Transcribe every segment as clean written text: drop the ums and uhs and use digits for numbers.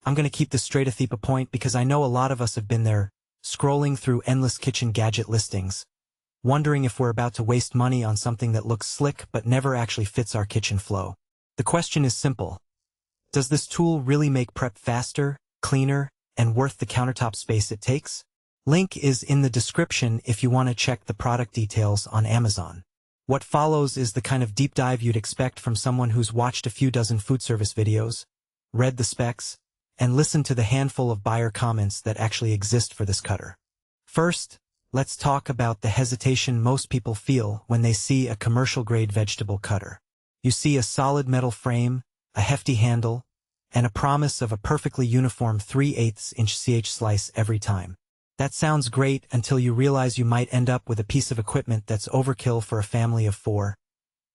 I'm going to keep this straight at the point because I know a lot of us have been there, scrolling through endless kitchen gadget listings, wondering if we're about to waste money on something that looks slick but never actually fits our kitchen flow. The question is simple. Does this tool really make prep faster, cleaner, and worth the countertop space it takes? Link is in the description if you want to check the product details on Amazon. What follows is the kind of deep dive you'd expect from someone who's watched a few dozen food service videos, read the specs, and listened to the handful of buyer comments that actually exist for this cutter. First, let's talk about the hesitation most people feel when they see a commercial-grade vegetable cutter. You see a solid metal frame, a hefty handle, and a promise of a perfectly uniform 3/8 inch ch slice every time. That sounds great until you realize you might end up with a piece of equipment that's overkill for a family of 4,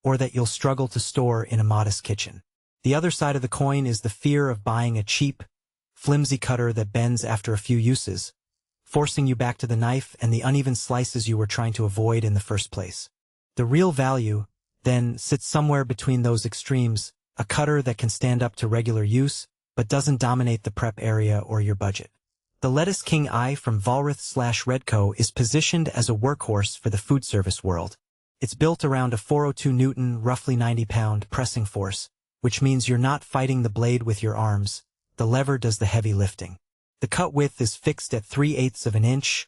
or that you'll struggle to store in a modest kitchen. The other side of the coin is the fear of buying a cheap, flimsy cutter that bends after a few uses, forcing you back to the knife and the uneven slices you were trying to avoid in the first place. The real value, then, sits somewhere between those extremes, a cutter that can stand up to regular use, but doesn't dominate the prep area or your budget. The Lettuce King I from VOLLRATH REDCO is positioned as a workhorse for the food service world. It's built around a 402 Newton, roughly 90-pound pressing force, which means you're not fighting the blade with your arms. The lever does the heavy lifting. The cut width is fixed at 3/8 of an inch,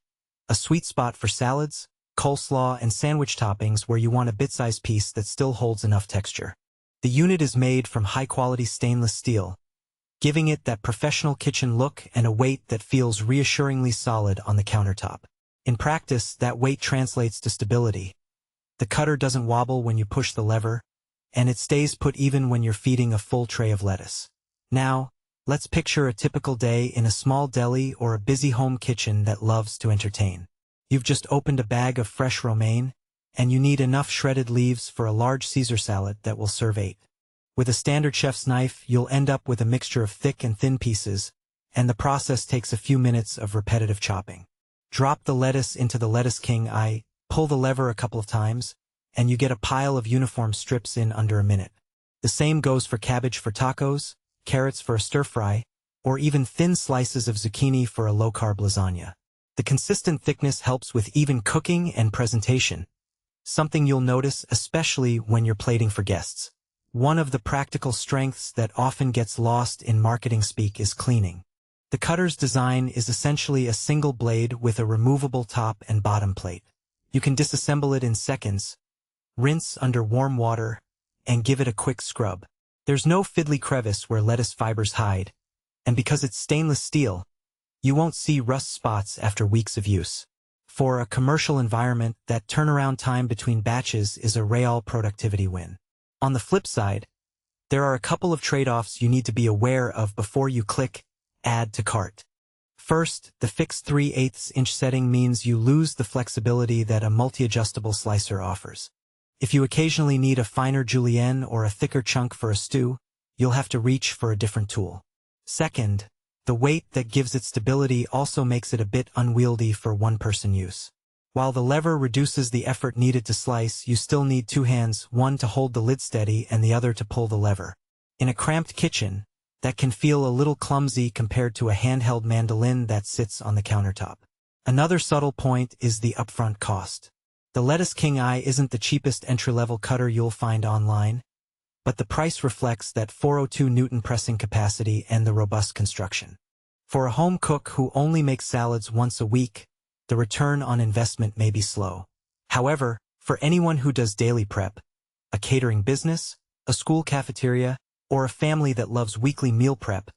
a sweet spot for salads, coleslaw, and sandwich toppings where you want a bit-sized piece that still holds enough texture. The unit is made from high-quality stainless steel, giving it that professional kitchen look and a weight that feels reassuringly solid on the countertop. In practice, that weight translates to stability. The cutter doesn't wobble when you push the lever, and it stays put even when you're feeding a full tray of lettuce. Now, let's picture a typical day in a small deli or a busy home kitchen that loves to entertain. You've just opened a bag of fresh romaine, and you need enough shredded leaves for a large Caesar salad that will serve 8. With a standard chef's knife, you'll end up with a mixture of thick and thin pieces, and the process takes a few minutes of repetitive chopping. Drop the lettuce into the Lettuce King I, pull the lever a couple of times, and you get a pile of uniform strips in under a minute. The same goes for cabbage for tacos, carrots for a stir-fry, or even thin slices of zucchini for a low-carb lasagna. The consistent thickness helps with even cooking and presentation, something you'll notice especially when you're plating for guests. One of the practical strengths that often gets lost in marketing speak is cleaning. The cutter's design is essentially a single blade with a removable top and bottom plate. You can disassemble it in seconds, rinse under warm water, and give it a quick scrub. There's no fiddly crevice where lettuce fibers hide, and because it's stainless steel, you won't see rust spots after weeks of use. For a commercial environment, that turnaround time between batches is a real productivity win. On the flip side, there are a couple of trade-offs you need to be aware of before you click Add to Cart. First, the fixed 3/8 inch setting means you lose the flexibility that a multi-adjustable slicer offers. If you occasionally need a finer julienne or a thicker chunk for a stew, you'll have to reach for a different tool. Second, the weight that gives it stability also makes it a bit unwieldy for one-person use. While the lever reduces the effort needed to slice, you still need 2 hands, one to hold the lid steady and the other to pull the lever. In a cramped kitchen, that can feel a little clumsy compared to a handheld mandolin that sits on the countertop. Another subtle point is the upfront cost. The Lettuce King I isn't the cheapest entry-level cutter you'll find online, but the price reflects that 402 Newton pressing capacity and the robust construction. For a home cook who only makes salads once a week, the return on investment may be slow. However, for anyone who does daily prep, a catering business, a school cafeteria, or a family that loves weekly meal prep,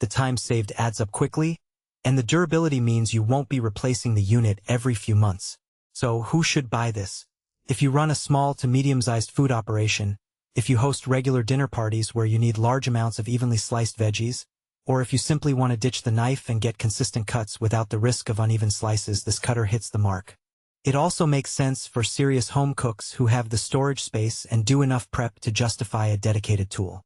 the time saved adds up quickly, and the durability means you won't be replacing the unit every few months. So who should buy this? If you run a small to medium-sized food operation, if you host regular dinner parties where you need large amounts of evenly sliced veggies, or if you simply want to ditch the knife and get consistent cuts without the risk of uneven slices, this cutter hits the mark. It also makes sense for serious home cooks who have the storage space and do enough prep to justify a dedicated tool.